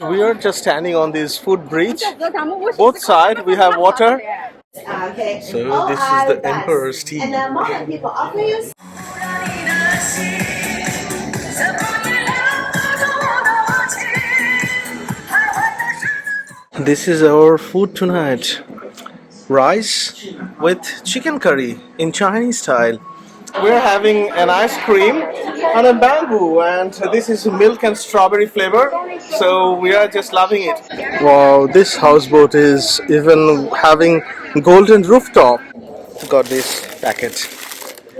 We are just standing on this food bridge. Both sides we have water. So this is the Emperor's Tea. This is our food tonight. Rice with chicken curry in Chinese style. We're having an ice cream on a bamboo, and this is milk and strawberry flavor. So we are just loving it. Wow, this houseboat is even having golden rooftop. Got this packet.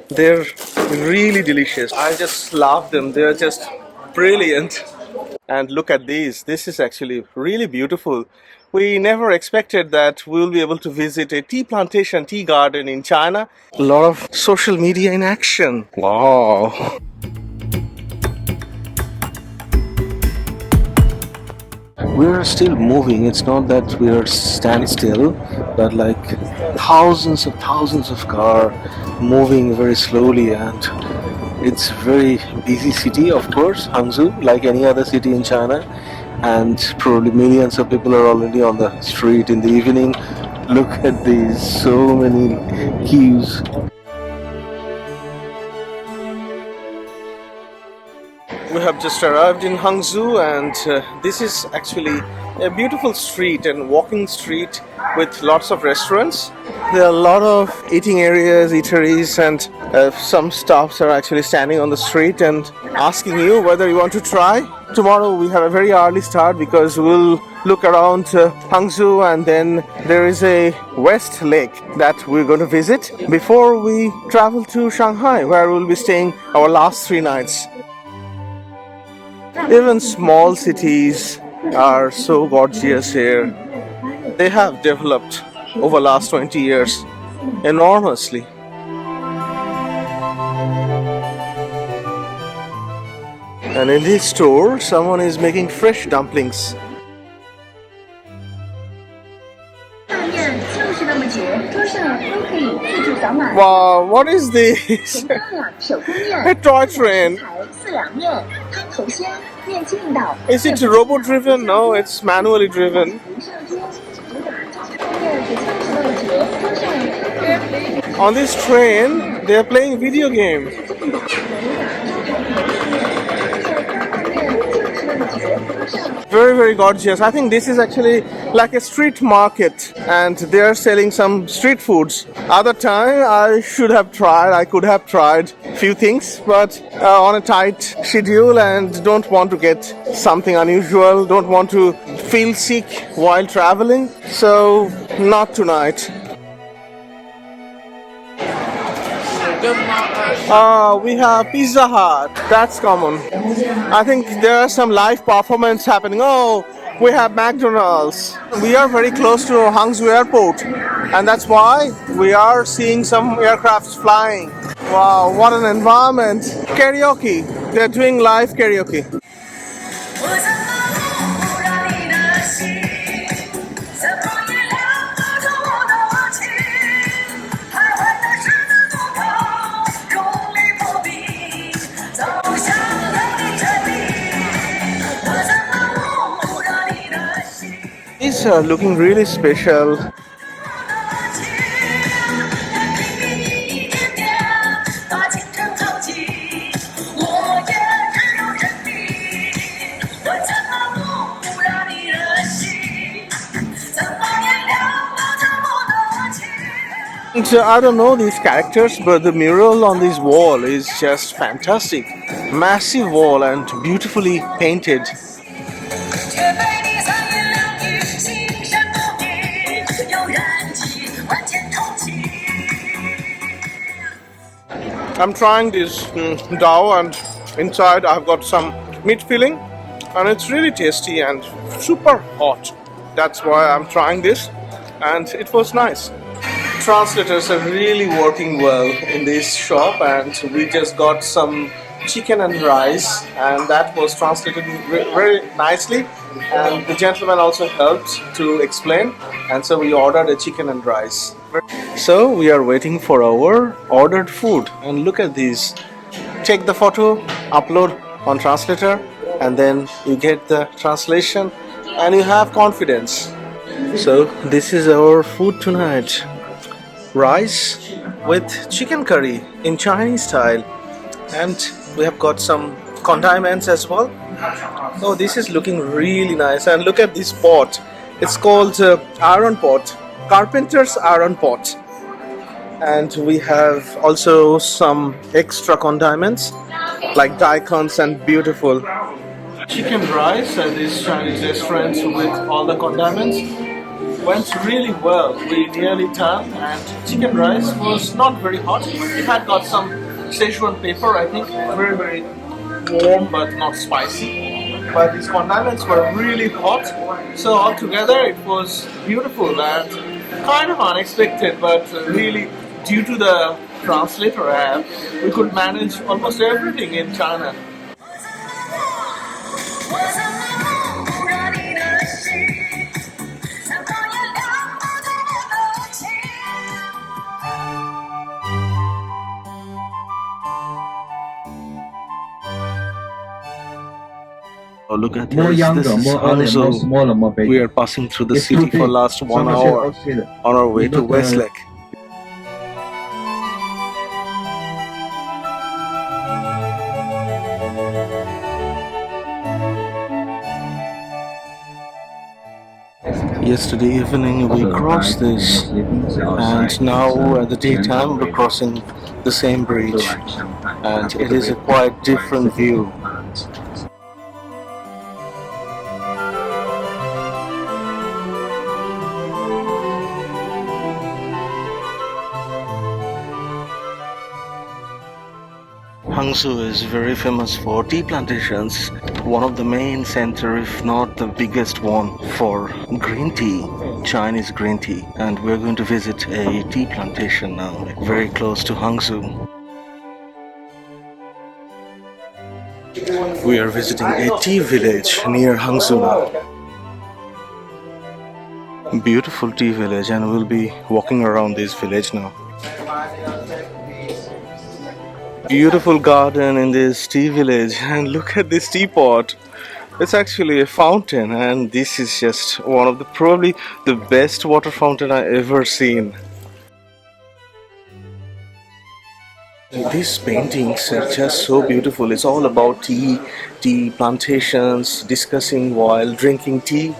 They're really delicious. I just love them. They're just brilliant. And look at these. This is actually really beautiful. We never expected that we'll be able to visit a tea plantation, tea garden in China. A lot of social media in action. Wow. We're still moving. It's not that we're standstill, but like thousands of cars moving very slowly, and it's very busy city, of course, Hangzhou, like any other city in China, and probably millions of people are already on the street in the evening. Look at these, so many queues. We have just arrived in Hangzhou, and this is actually a beautiful street and walking street with lots of restaurants. There are a lot of eating areas, eateries, and some staffs are actually standing on the street and asking you whether you want to try. Tomorrow we have a very early start because we'll look around Hangzhou, and then there is a West Lake that we're going to visit before we travel to Shanghai, where we'll be staying our last 3 nights. Even small cities are so gorgeous here. They have developed over last 20 years enormously. And in this store, someone is making fresh dumplings. Wow, what is this? A toy train. Is it robot driven? No, it's manually driven. On this train, they are playing video games. Very gorgeous. I think this is actually like a street market, and they are selling some street foods. Other time I could have tried few things, but on a tight schedule and don't want to get something unusual, don't want to feel sick while traveling, so not tonight. We have Pizza Hut. That's common. I think there are some live performance happening. Oh, we have McDonald's. We are very close to Hangzhou Airport, and that's why we are seeing some aircrafts flying. Wow, what an environment. Karaoke. They're doing live karaoke. These are looking really special. I don't know these characters, but the mural on this wall is just fantastic. Massive wall and beautifully painted. I'm trying this dough, and inside I've got some meat filling, and it's really tasty and super hot. That's why I'm trying this, and it was nice. Translators are really working well in this shop, and we just got some chicken and rice, and that was translated very nicely, and the gentleman also helped to explain, and so we ordered a chicken and rice. So we are waiting for our ordered food, and look at these. Take the photo, upload on translator, and then you get the translation and you have confidence. So this is our food tonight. Rice with chicken curry in Chinese style, and we have got some condiments as well. Oh, this is looking really nice, and look at this pot. It's called iron pot, carpenter's iron pot. And we have also some extra condiments like daikons and beautiful chicken rice at this Chinese restaurant with all the condiments. Went really well. We nearly turned, and chicken rice was not very hot. It had got some Szechuan pepper, I think, very warm but not spicy. But these condiments were really hot, so altogether it was beautiful and kind of unexpected, but really due to the translator app, we could manage almost everything in China. Oh, look at More this. younger, This is more early, more Hangzhou. smaller, more bigger. We are passing through the It's city too for big. last 1 much hour outside. on our way You to look, Westlake. Yesterday evening we crossed this, and now at the daytime we're crossing the same bridge, and it is a quite different view. Hangzhou is very famous for tea plantations, one of the main center, if not the biggest one, for green tea, Chinese green tea. And we're going to visit a tea plantation now, very close to Hangzhou. We are visiting a tea village near Hangzhou now. Beautiful tea village, and we'll be walking around this village now. Beautiful garden in this tea village, and look at this teapot. It's actually a fountain, and this is just one of the probably the best water fountain I ever seen. These paintings are just so beautiful. It's all about tea plantations, discussing while drinking tea,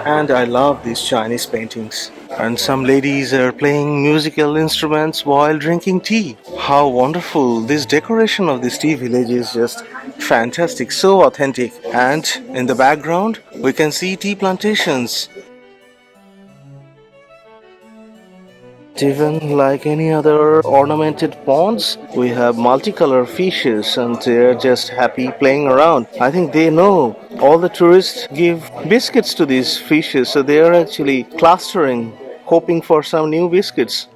and I love these Chinese paintings. And some ladies are playing musical instruments while drinking tea. How wonderful! This decoration of this tea village is just fantastic, so authentic. And in the background, we can see tea plantations. Even like any other ornamented ponds, we have multicolored fishes, and they're just happy playing around. I think they know all the tourists give biscuits to these fishes, so they are actually clustering, hoping for some new biscuits.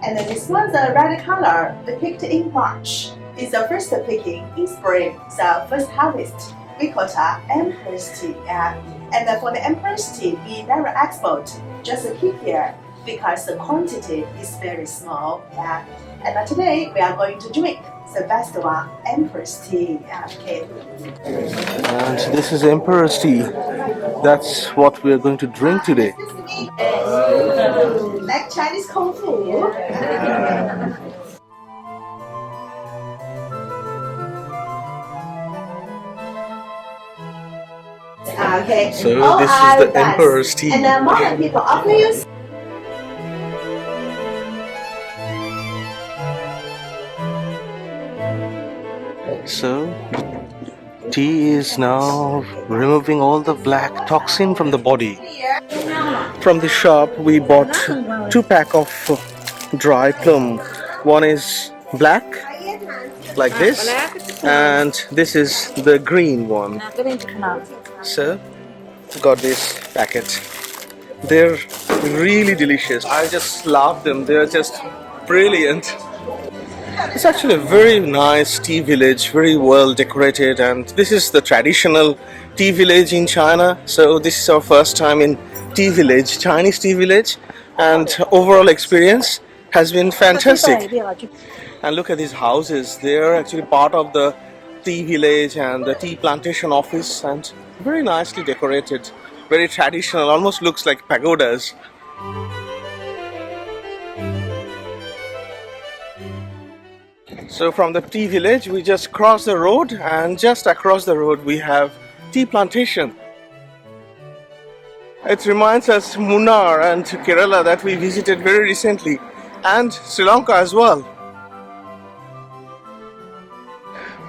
And then this one's a red color, picked in March. It's the first picking in spring, the first harvest. We call it Emperor's tea. And for the Emperor's tea, we never export, just keep here because the quantity is very small. And today we are going to drink the best one, Emperor's tea. Okay. And this is Emperor's tea. That's what we are going to drink today. Like Chinese Kung Fu. Okay. So this is the Emperor's tea. And then modern people often use. So tea is now removing all the black toxin from the body. From the shop we bought 2 packs of dry plum. One is black, like this, and this is the green one. So got this packet. They're really delicious. I just love them. They're just brilliant. It's actually a very nice tea village, very well decorated, and this is the traditional tea village in China. So this is our first time in tea village, Chinese tea village, and overall experience has been fantastic. And look at these houses. They're actually part of the tea village and the tea plantation office, and very nicely decorated. Very traditional, almost looks like pagodas. So from the tea village, we just cross the road, and just across the road we have tea plantation. It reminds us Munnar and Kerala that we visited very recently, and Sri Lanka as well.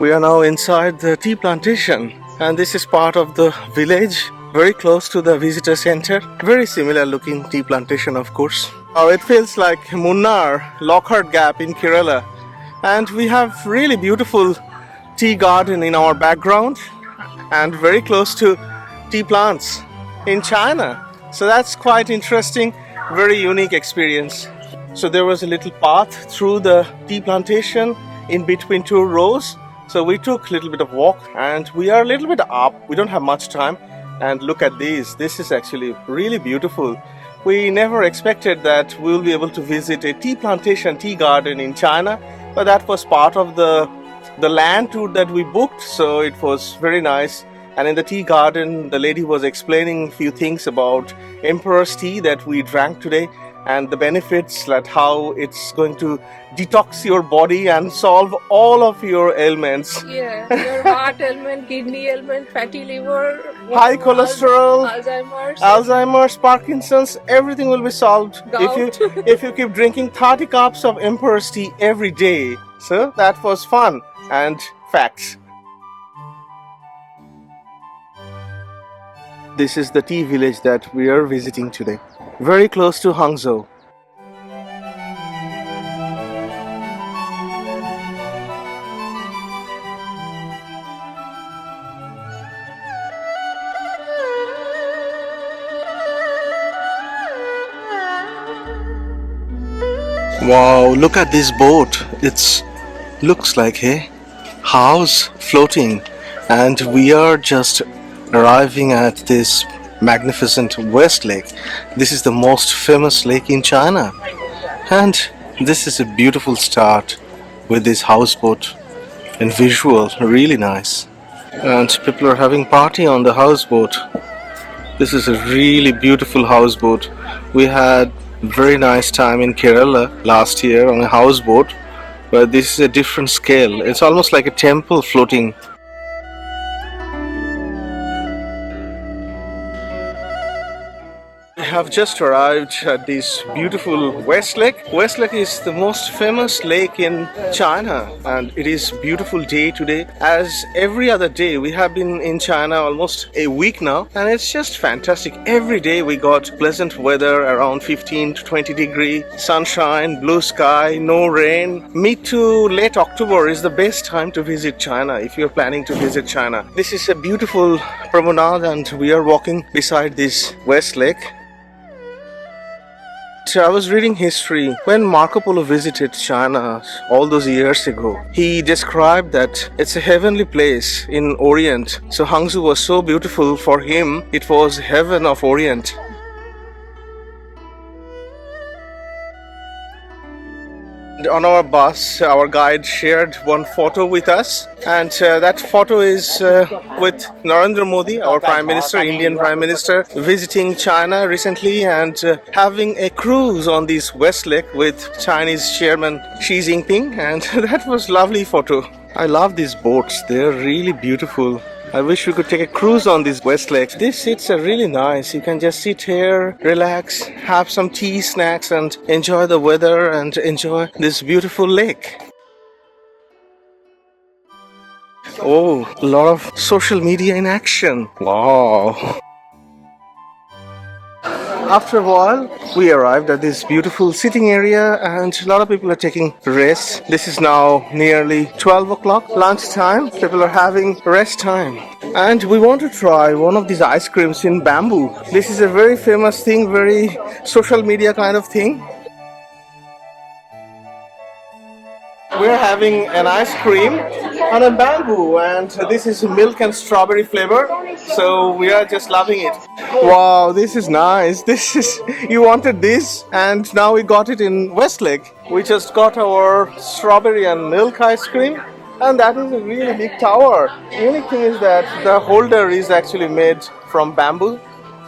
We are now inside the tea plantation, and this is part of the village, very close to the visitor center. Very similar looking tea plantation, of course. Oh, it feels like Munnar, Lockhart Gap in Kerala. And we have really beautiful tea garden in our background, and very close to tea plants in China. So that's quite interesting, very unique experience. So there was a little path through the tea plantation in between two rows. So we took a little bit of walk, and we are a little bit up. We don't have much time. And look at these. This is actually really beautiful. We never expected that we will be able to visit a tea plantation, tea garden in China, but that was part of the land tour that we booked, so it was very nice. And in the tea garden, the lady was explaining a few things about emperor's tea that we drank today, and the benefits, like how it's going to detox your body and solve all of your ailments. Yeah, your heart ailment, kidney ailment, fatty liver, High cholesterol, Alzheimer's, Parkinson's, everything will be solved Gout. if you keep drinking 30 cups of emperor's tea every day. So that was fun and facts. This is the tea village that we are visiting today. Very close to Hangzhou. Wow, look at this boat. It looks like a house floating, and we are just arriving at this magnificent West Lake. This is the most famous lake in China, and this is a beautiful start with this houseboat and visual, really nice. And people are having party on the houseboat. This is a really beautiful houseboat. We had very nice time in Kerala last year on a houseboat, but this is a different scale. It's almost like a temple floating. We have just arrived at this beautiful West Lake. West Lake is the most famous lake in China, and it is beautiful day today. As every other day, we have been in China almost a week now, and it's just fantastic. Every day we got pleasant weather around 15 to 20 degree, sunshine, blue sky, no rain. Mid to late October is the best time to visit China if you're planning to visit China. This is a beautiful promenade, and we are walking beside this West Lake. I was reading history. When Marco Polo visited China all those years ago, he described that it's a heavenly place in Orient. So Hangzhou was so beautiful for him, it was heaven of Orient. On our bus, our guide shared one photo with us, and that photo is with Narendra Modi, our Prime Minister, Indian Prime Minister, visiting China recently and having a cruise on this West Lake with Chinese Chairman Xi Jinping, and that was a lovely photo. I love these boats, they're really beautiful. I wish we could take a cruise on these West Lakes. These seats are really nice. You can just sit here, relax, have some tea, snacks, and enjoy the weather and enjoy this beautiful lake. Oh, a lot of social media in action. Wow. After a while, we arrived at this beautiful sitting area, and a lot of people are taking rest. This is now nearly 12 o'clock, lunchtime. People are having rest time. And we want to try one of these ice creams in bamboo. This is a very famous thing, very social media kind of thing. we're having an ice cream on a bamboo, and this is milk and strawberry flavor. So we are just loving it. Wow, this is nice. This is you wanted this, and now we got it in Westlake. We just got our strawberry and milk ice cream, and that is a really big tower. The unique thing is that the holder is actually made from bamboo,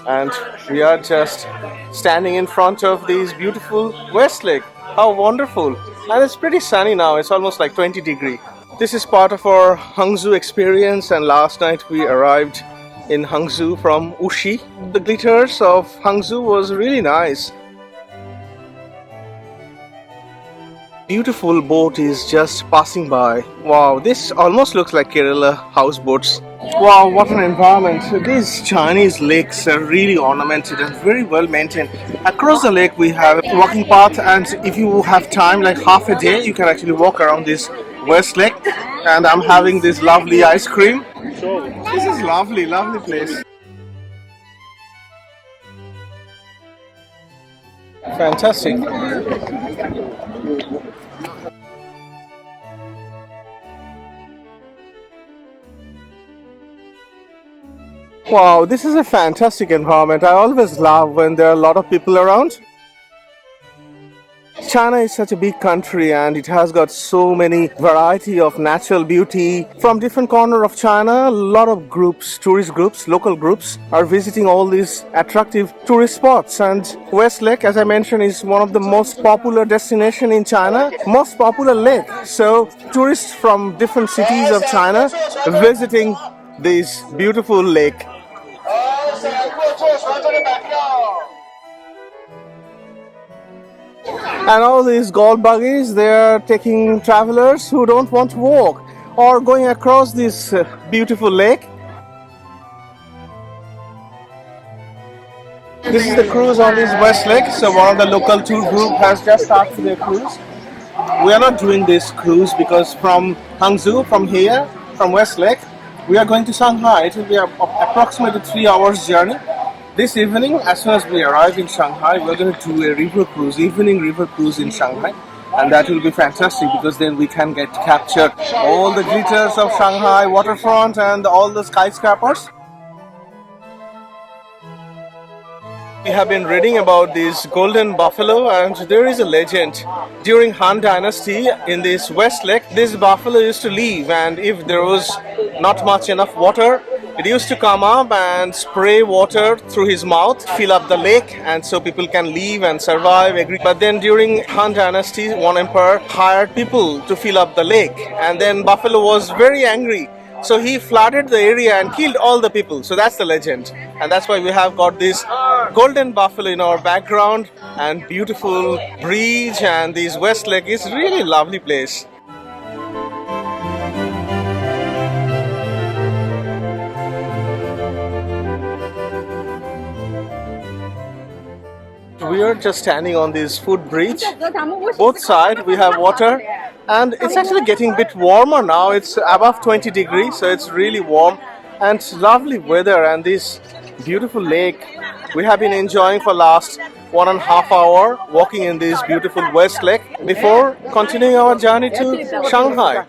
and we are just standing in front of these beautiful Westlake. How wonderful! And it's pretty sunny now. It's almost like 20 degrees. This is part of our Hangzhou experience, and last night we arrived in Hangzhou from Ushi. The glitters of Hangzhou was really nice. Beautiful boat is just passing by. Wow, this almost looks like Kerala houseboats. Wow, what an environment. These Chinese lakes are really ornamented and very well maintained. Across the lake we have a walking path, and if you have time, like half a day, you can actually walk around this West Lake. And I'm having this lovely ice cream. This is lovely, lovely place. Fantastic. Wow, this is a fantastic environment. I always love when there are a lot of people around. China is such a big country, and it has got so many variety of natural beauty. From different corner of China, a lot of groups, tourist groups, local groups are visiting all these attractive tourist spots. And Westlake, as I mentioned, is one of the most popular destination in China, most popular lake. So tourists from different cities of China visiting this beautiful lake. And all these gold buggies, they are taking travelers who don't want to walk or going across this beautiful lake. This is the cruise on this West Lake. So one of the local tour group has just started their cruise. We are not doing this cruise because from Hangzhou, from here, from West Lake, we are going to Shanghai. It will be approximately 3 hours journey. This evening, as soon as we arrive in Shanghai, we're going to do a river cruise, evening river cruise in Shanghai. And that will be fantastic because then we can get captured all the glitters of Shanghai waterfront and all the skyscrapers. We have been reading about this golden buffalo, and there is a legend. During Han Dynasty in this West Lake, this buffalo used to live, and if there was not much enough water, it used to come up and spray water through his mouth, fill up the lake, and so people can live and survive. But then during Han Dynasty, one emperor hired people to fill up the lake, and then buffalo was very angry. So he flooded the area and killed all the people. So that's the legend. And that's why we have got this golden buffalo in our background, and beautiful bridge, and this West Lake is really lovely place. We are just standing on this footbridge. Both sides we have water, and it's actually getting a bit warmer now. It's above 20 degrees, so it's really warm, and it's lovely weather, and this beautiful lake we have been enjoying for last 1.5 hours walking in this beautiful West Lake before continuing our journey to Shanghai.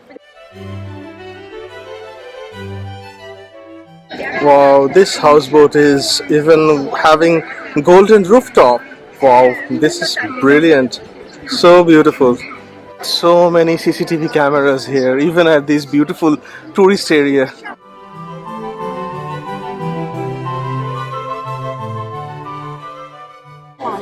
Wow, this houseboat is even having golden rooftop. Wow, this is brilliant. So beautiful. So many CCTV cameras here, even at this beautiful tourist area.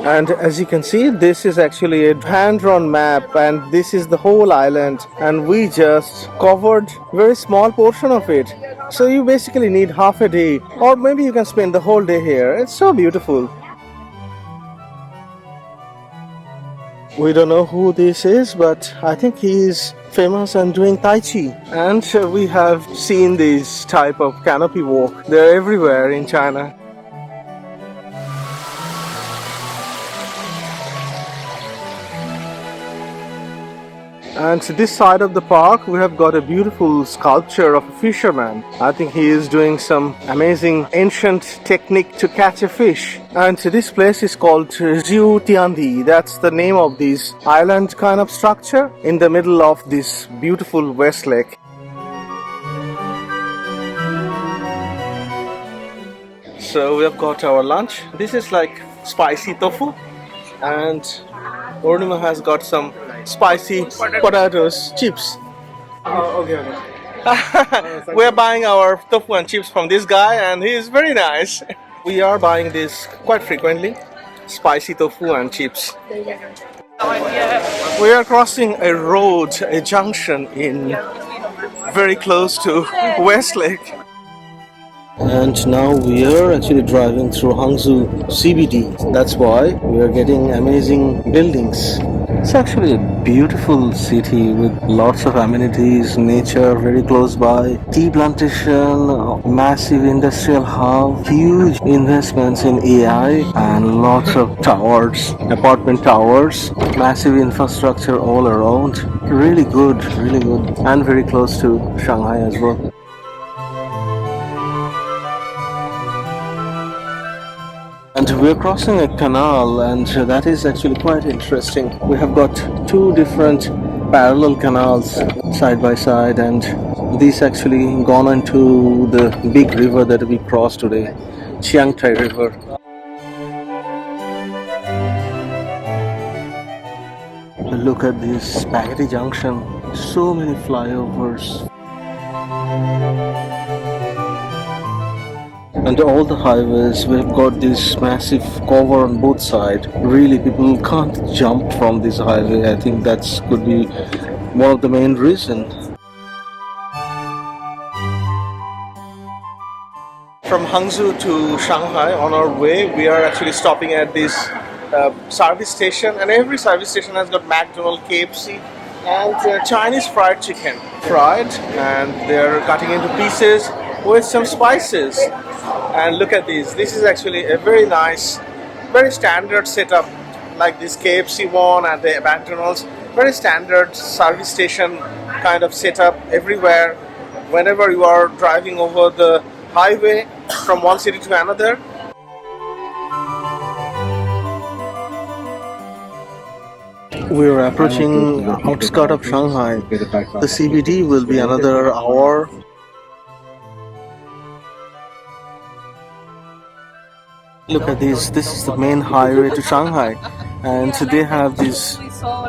And as you can see, this is actually a hand-drawn map, and this is the whole island, and we just covered very small portion of it. So you basically need half a day, or maybe you can spend the whole day here. It's so beautiful. We don't know who this is, but I think he's famous and doing Tai Chi. And we have seen this type of canopy walk. They're everywhere in China. And to this side of the park, we have got a beautiful sculpture of a fisherman. I think he is doing some amazing ancient technique to catch a fish. And this place is called Qiantang. That's the name of this island kind of structure in the middle of this beautiful West Lake. So we have got our lunch. This is like spicy tofu, and Ornima has got some spicy potatoes chips. Oh, okay, okay. We're buying our tofu and chips from this guy, and he is very nice. We are buying this quite frequently, spicy tofu and chips. We are crossing a road, a junction in very close to Westlake. And now we are actually driving through Hangzhou CBD. That's why we are getting amazing buildings. It's actually a beautiful city with lots of amenities, nature very close by, tea plantation, massive industrial hub, huge investments in AI, and lots of towers, apartment towers, massive infrastructure all around. Really good, and very close to Shanghai as well. And we're crossing a canal, and that is actually quite interesting. We have got two different parallel canals side by side, and these actually gone into the big river that we crossed today, Qiantang River. Look at this spaghetti junction, so many flyovers. And all the highways, we've got this massive cover on both sides. Really, people can't jump from this highway. I think that could be one of the main reasons. From Hangzhou to Shanghai, on our way, we are actually stopping at this service station, and every service station has got McDonald's, KFC, and Chinese fried chicken. Fried, and they're cutting into pieces with some spices. And look at this. This is actually a very nice, very standard setup, like this KFC one and the McDonald's. Very standard service station kind of setup everywhere. Whenever you are driving over the highway from one city to another. We're approaching outskirts of Shanghai. The CBD will be another hour. Look at this. This is the main highway to Shanghai, and they have these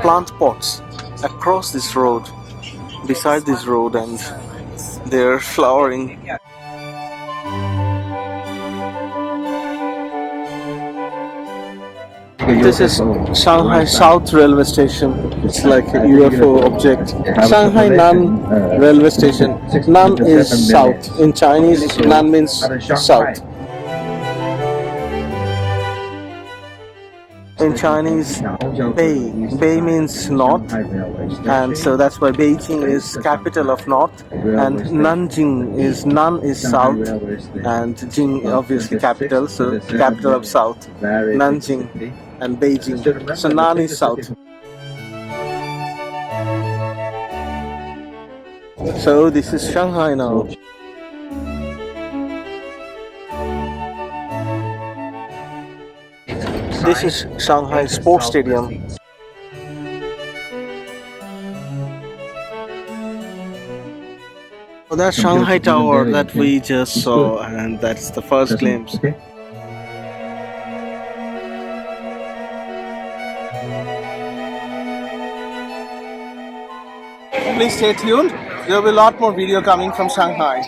plant pots across this road, beside this road, and they're flowering. This is Shanghai South Railway Station. It's like a UFO object. Shanghai Nan Railway Station. Nan is south. In Chinese, Nan means south. In Chinese, Bei means north, and so that's why Beijing is capital of north, and Nanjing is Nan is south, and Jing obviously capital, so capital of south, Nanjing and Beijing. So Nan is south. So this is Shanghai now. This is Shanghai Sports Stadium. Oh, that's Shanghai Tower that we just saw, and that's the first glimpse. Please stay tuned. There will be a lot more video coming from Shanghai.